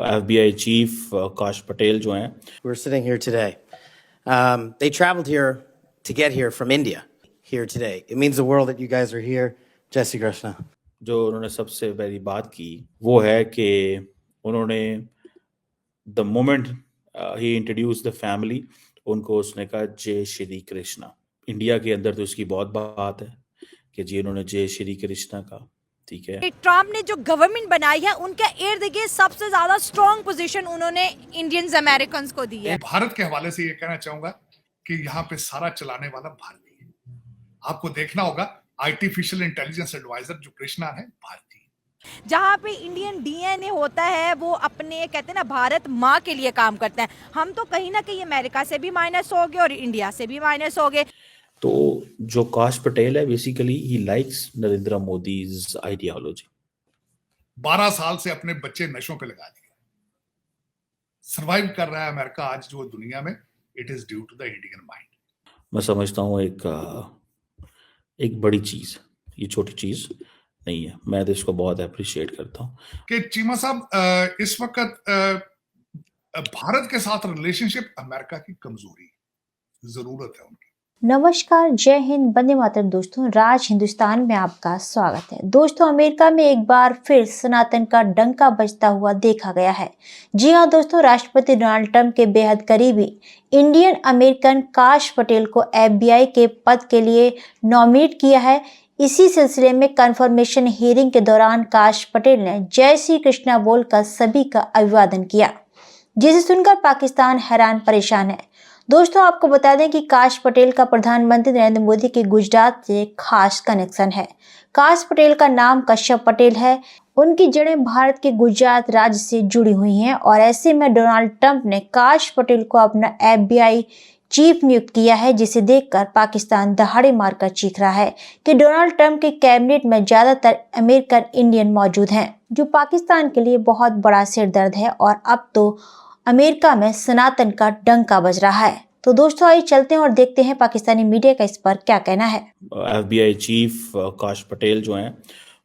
FBI chief काश पटेल जो हैं, We're sitting here today. They traveled here to get here from India, here today. It means the world that you guys are here. Jai Shri Krishna. जो उन्होंने सबसे पहली बात की वो है कि उन्होंने the moment he introduce the family, उनको उसने कहा जय श्री कृष्णा। इंडिया के अंदर तो इसकी बहुत बात है कि जी उन्होंने जय श्री कृष्णा कहा, ठीक है। ट्रम्प ने जो गवर्नमेंट बनाई है उनके इर्द गिर्द सबसे ज्यादा स्ट्रॉन्ग पोजीशन उन्होंने इंडियंस अमेरिकन को दी है। भारत के हवाले से ये कहना चाहूंगा कि यहाँ पे सारा चलाने वाला भारतीय है। आपको देखना होगा आर्टिफिशियल इंटेलिजेंस एडवाइजर जो कृष्णा है भारतीय। जहाँ पे इंडियन डीएनए होता है वो अपने कहते हैं ना भारत माँ के लिए काम करते हैं। हम तो कहीं ना कहीं अमेरिका से भी माइनस हो गए और इंडिया से भी माइनस हो गए। तो जो काश पटेल है basically he likes Narendra Modi's ideology. 12 साल से अपने बच्चे नशों पे लगा दिए, सर्वाइव कर रहा है अमेरिका आज जो दुनिया में। It is due to the Indian mind. मैं समझता हूँ एक बड़ी चीज, ये छोटी चीज नहीं है। मैं तो इसको बहुत अप्रिशिएट करता हूँ कि चीमा साहब इस वक्त भारत के साथ रिलेशनशिप अमेरिका की कमजोरी, जरूरत है उनकी। नमस्कार, जय हिंद, वंदे मातरम। दोस्तों, राज हिंदुस्तान में आपका स्वागत है। दोस्तों, अमेरिका में एक बार फिर सनातन का डंका बजता हुआ देखा गया है। जी हाँ दोस्तों, राष्ट्रपति डोनाल्ड ट्रंप के बेहद करीबी इंडियन अमेरिकन काश पटेल को FBI के पद के लिए नॉमिनेट किया है। इसी सिलसिले में कंफर्मेशन हियरिंग के दौरान काश पटेल ने जय श्री कृष्णा बोलकर सभी का अभिवादन किया, जिसे सुनकर पाकिस्तान हैरान परेशान है। दोस्तों, आपको बता दें कि काश पटेल का प्रधानमंत्री नरेंद्र मोदी के गुजरात से खास कनेक्शन है। काश पटेल का नाम कश्यप पटेल है। उनकी जड़ें भारत के गुजरात राज्य से जुड़ी हुई हैं और ऐसे में डोनाल्ड ट्रंप ने काश पटेल को अपना FBI चीफ नियुक्त किया है, जिसे देखकर पाकिस्तान दहाड़े मारकर चीख रहा है कि डोनाल्ड ट्रंप के कैबिनेट में ज्यादातर अमेरिकन इंडियन मौजूद हैं, जो पाकिस्तान के लिए बहुत बड़ा सिरदर्द है और अब तो अमेरिका में सनातन का डंका बज रहा है। तो दोस्तों, आइए चलते हैं और देखते हैं पाकिस्तानी मीडिया का इस पर क्या कहना है। FBI चीफ काश पटेल जो हैं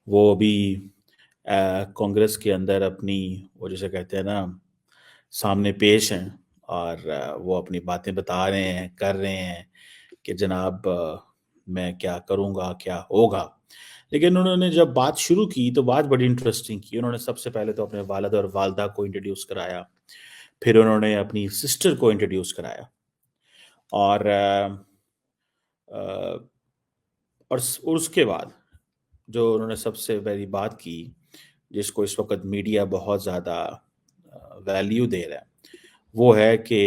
वो अभी कांग्रेस के अंदर अपनी वो जैसे कहते हैं ना सामने पेश हैं और वो अपनी बातें बता रहे हैं, कर रहे हैं कि जनाब मैं क्या करूँगा, क्या होगा। लेकिन उन्होंने जब बात शुरू की तो बात बड़ी इंटरेस्टिंग की। उन्होंने सबसे पहले तो अपने वालिद और वालदा को इंट्रोड्यूस कराया, फिर उन्होंने अपनी सिस्टर को इंट्रोड्यूस कराया और उसके बाद जो उन्होंने सबसे पहली बात की, जिसको इस वक्त मीडिया बहुत ज़्यादा वैल्यू दे रहा है, वो है कि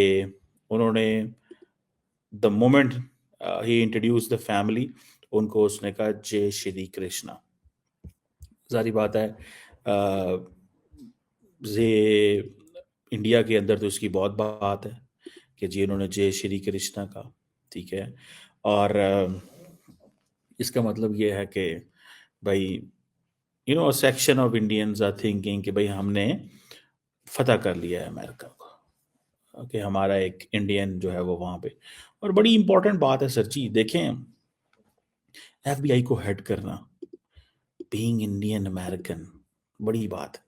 उन्होंने the moment he introduce the family, उनको उसने कहा जय श्री कृष्णा। सारी बात है ये इंडिया के अंदर तो इसकी बहुत बात है कि जी उन्होंने जय श्री कृष्णा कहा, ठीक है। और इसका मतलब ये है कि भाई section of Indians are thinking कि भाई हमने फतह कर लिया है अमेरिका को, कि हमारा एक इंडियन जो है वो वहाँ पे। और बड़ी इंपॉर्टेंट बात है सर जी, देखें FBI को हेड करना, बीइंग इंडियन अमेरिकन, बड़ी बात है,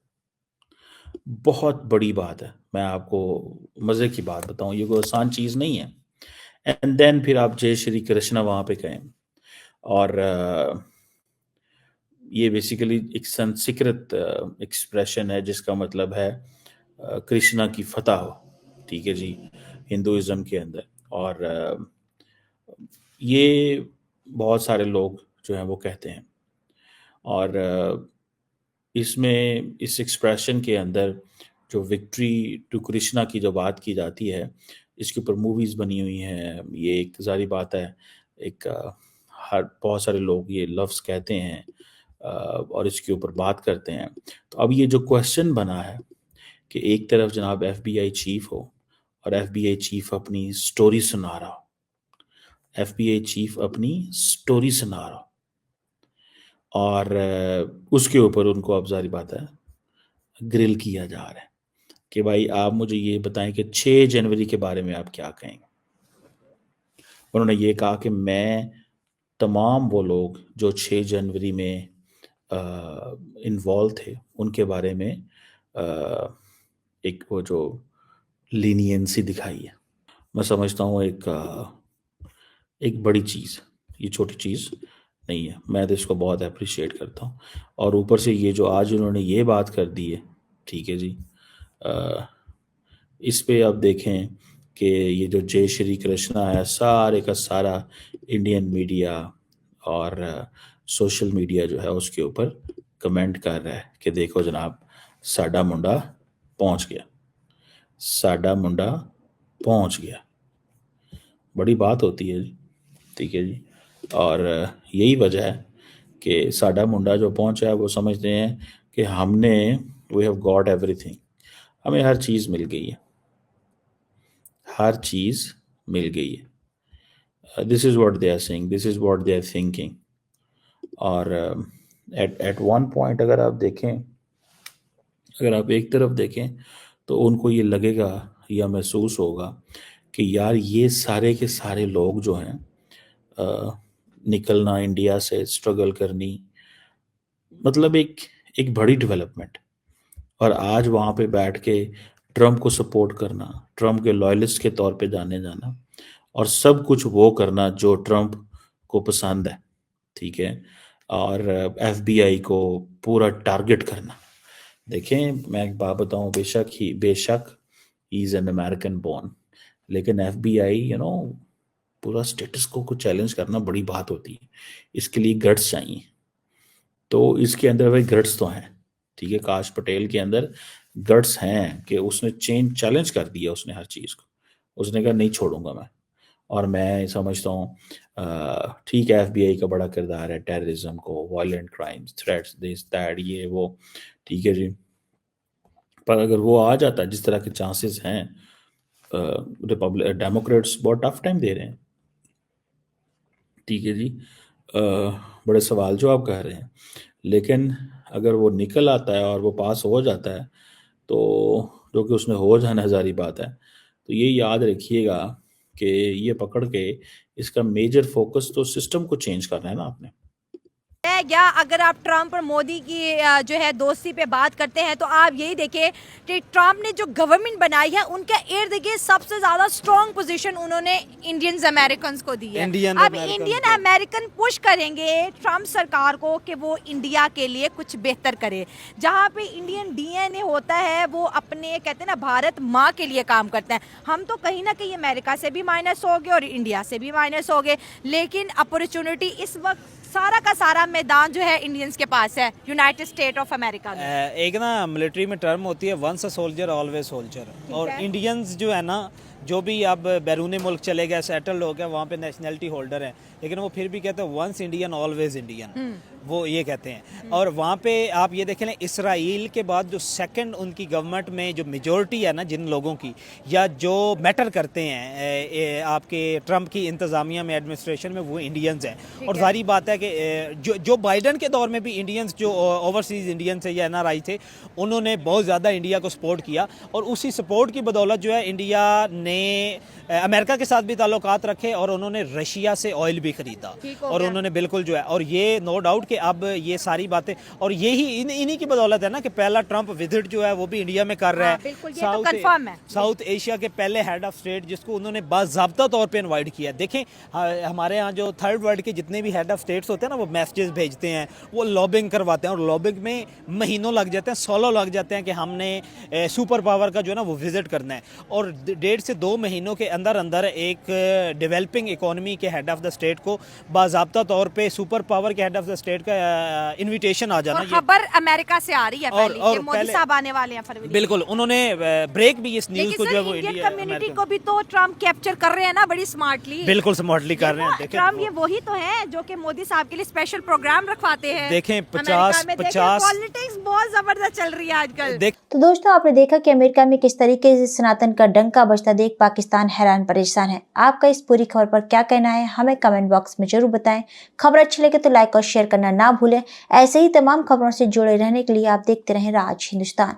बहुत बड़ी बात है। मैं आपको मज़े की बात बताऊं, ये कोई आसान चीज़ नहीं है। एंड देन फिर आप जय श्री कृष्णा वहाँ पे कहें और ये बेसिकली एक संस्कृत एक्सप्रेशन है जिसका मतलब है कृष्णा की फतह हो, ठीक है जी, हिंदुइज्म के अंदर। और ये बहुत सारे लोग जो हैं वो कहते हैं और इसमें इस एक्सप्रेशन के अंदर जो विक्ट्री टू कृष्णा की जो बात की जाती है, इसके ऊपर मूवीज़ बनी हुई हैं। ये एक जारी बात है, एक हर बहुत सारे लोग ये लफ्ज़ कहते हैं और इसके ऊपर बात करते हैं। तो अब ये जो क्वेश्चन बना है कि एक तरफ जनाब FBI चीफ हो और FBI चीफ अपनी स्टोरी सुना रहा हो, FBI चीफ अपनी स्टोरी सुना रहा हो और उसके ऊपर उनको अब जारी बात है ग्रिल किया जा रहा है कि भाई आप मुझे ये बताएं कि 6 जनवरी के बारे में आप क्या कहेंगे। उन्होंने ये कहा कि मैं तमाम वो लोग जो 6 जनवरी में इन्वॉल्व थे उनके बारे में एक वो जो लीनियंसी दिखाई है, मैं समझता हूँ एक बड़ी चीज़, ये छोटी चीज़ नहीं है। मैं तो इसको बहुत अप्रिशिएट करता हूँ। और ऊपर से ये जो आज उन्होंने ये बात कर दी है, ठीक है जी, इस पे आप देखें कि ये जो जय श्री कृष्णा है, सारे का सारा इंडियन मीडिया और सोशल मीडिया जो है उसके ऊपर कमेंट कर रहा है कि देखो जनाब, साडा मुंडा पहुंच गया, साडा मुंडा पहुंच गया। बड़ी बात होती है जी, ठीक है जी। और यही वजह है कि साडा मुंडा जो पहुंचा है वो समझते हैं कि हमने वी हैव गॉट एवरीथिंग, हमें हर चीज़ मिल गई है, हर चीज़ मिल गई है। This is what they are saying, this is what they are thinking. और एट वन पॉइंट अगर आप देखें, अगर आप एक तरफ देखें तो उनको ये लगेगा या महसूस होगा कि यार ये सारे के सारे लोग जो हैं निकलना इंडिया से, स्ट्रगल करनी, मतलब एक बड़ी डेवलपमेंट। और आज वहाँ पे बैठ के ट्रम्प को सपोर्ट करना, ट्रम्प के लॉयलिस्ट के तौर पे जाने जाना और सब कुछ वो करना जो ट्रम्प को पसंद है, ठीक है। और एफबीआई को पूरा टारगेट करना। देखें, मैं एक बात बताऊं, बेशक ही इज़ एन अमेरिकन बोर्न, लेकिन एफबीआई पूरा स्टेटस को चैलेंज करना बड़ी बात होती है। इसके लिए गट्स चाहिए, तो इसके अंदर भाई गट्स तो हैं, ठीक है। काश पटेल के अंदर गट्स हैं कि उसने चैलेंज कर दिया उसने हर चीज़ को, उसने कहा नहीं छोड़ूंगा मैं। और मैं समझता हूँ ठीक है, एफबीआई का बड़ा किरदार है टेररिज्म को, violent crimes, threats, this that, ये वो, ठीक है जी। पर अगर वो आ जाता है जिस तरह के चांसेस हैं, डेमोक्रेट्स बहुत टफ टाइम दे रहे हैं, ठीक है जी। बड़े सवाल जो आप कह रहे हैं, लेकिन अगर वो निकल आता है और वो पास हो जाता है, तो जो कि उसमें हो जाना जारी बात है, तो ये याद रखिएगा कि ये पकड़ के इसका मेजर फोकस तो सिस्टम को चेंज करना है ना आपने। है या अगर आप ट्रम्प और मोदी की जो है दोस्ती पे बात करते हैं तो आप यही देखिए कि ट्रम्प ने जो गवर्नमेंट बनाई है उनके इर्द गिर्द सबसे ज्यादा स्ट्रॉन्ग पोजीशन उन्होंने इंडियंस अमेरिकन को दी है। अब इंडियन अमेरिकन पुश करेंगे ट्रम्प सरकार को कि वो इंडिया के लिए कुछ बेहतर करे। जहाँ पे इंडियन डीएनए होता है वो अपने कहते हैं ना भारत माँ के लिए काम करता है। हम तो कहीं ना कहीं अमेरिका से भी माइनस हो गए और इंडिया से भी माइनस हो गए, लेकिन अपॉर्चुनिटी इस वक्त सारा का सारा मैदान जो है इंडियंस के पास है, यूनाइटेड स्टेट ऑफ अमेरिका में। एक ना मिलिट्री में टर्म होती है once a soldier always soldier, और इंडियंस जो है ना, जो भी अब बैरून मुल्क चले गए, सेटल्ड हो गए, वहाँ पे नेशनलिटी होल्डर हैं, लेकिन वो फिर भी कहते हैं वंस इंडियन ऑलवेज इंडियन, वो ये कहते हैं। और वहाँ पे आप ये देखें, इसराइल के बाद जो सेकंड उनकी गवर्नमेंट में जो मेजॉरिटी है ना जिन लोगों की, या जो मैटर करते हैं आपके ट्रम्प की इंतज़ामिया में, एडमिनिस्ट्रेशन में, वो इंडियंस हैं। और सारी बात है कि जो बाइडन के दौर में भी इंडियंस, जो ओवरसीज़ इंडियंस थे या एनआरआई थे, उन्होंने बहुत ज़्यादा इंडिया को सपोर्ट किया। और उसी सपोर्ट की बदौलत जो है इंडिया ने अमेरिका के साथ भी ताल्लुकात रखे, और उन्होंने रशिया से ऑयल भी खरीदा, और उन्होंने बिल्कुल जो है, और ये नो डाउट कि अब ये सारी बातें, और यही इन्हीं की बदौलत है ना कि पहला ट्रम्प विजिट जो है वो भी इंडिया में कर रहा है। साउथ एशिया के पहले हेड ऑफ स्टेट जिसको उन्होंने बाज़ाब्ता तौर पे इनवाइट किया। देखें, हमारे यहाँ जो थर्ड वर्ल्ड के जितने भी हेड ऑफ स्टेट्स होते हैं ना, वो मैसेजेस भेजते हैं, वो लॉबिंग करवाते हैं, और लॉबिंग में महीनों लग जाते हैं, 16 लग जाते हैं कि हमने सुपर पावर का जो है ना वो विजिट करना है। और 1.5 से 2 महीनों के अंदर अंदर एक डेवलपिंग इकोनॉमी के हेड ऑफ द स्टेट को बाज़ाब्ता तौर पे सुपर पावर के हेड ऑफ द स्टेट का इनविटेशन आ जाना। खबर अमेरिका से आ रही है पहले, और मोदी साहब आने वाले हैं फरवरी। बिल्कुल, उन्होंने ब्रेक भी इस न्यूज़ को जो है वो इंडियन कम्युनिटी को भी तो ट्रम्प कैप्चर कर रहे हैं ना बड़ी स्मार्टली। बिल्कुल स्मार्टली कर रहे हैं। ट्रम्प ये वही तो है जो कि मोदी साहब के लिए स्पेशल प्रोग्राम रखवाते हैं। देखें 50 पॉलिटिक्स बहुत जबरदस्त चल रही है आजकल। तो दोस्तों, आपने देखा कि अमेरिका में किस तरीके से सनातन का डंका बजता देख पाकिस्तान हैरान परेशान है। आपका इस पूरी खबर पर क्या कहना है, हमें कमेंट बॉक्स में जरूर बताएं। खबर अच्छी लगे तो लाइक और शेयर करना ना भूलें। ऐसे ही तमाम खबरों से जुड़े रहने के लिए आप देखते रहें राज हिंदुस्तान।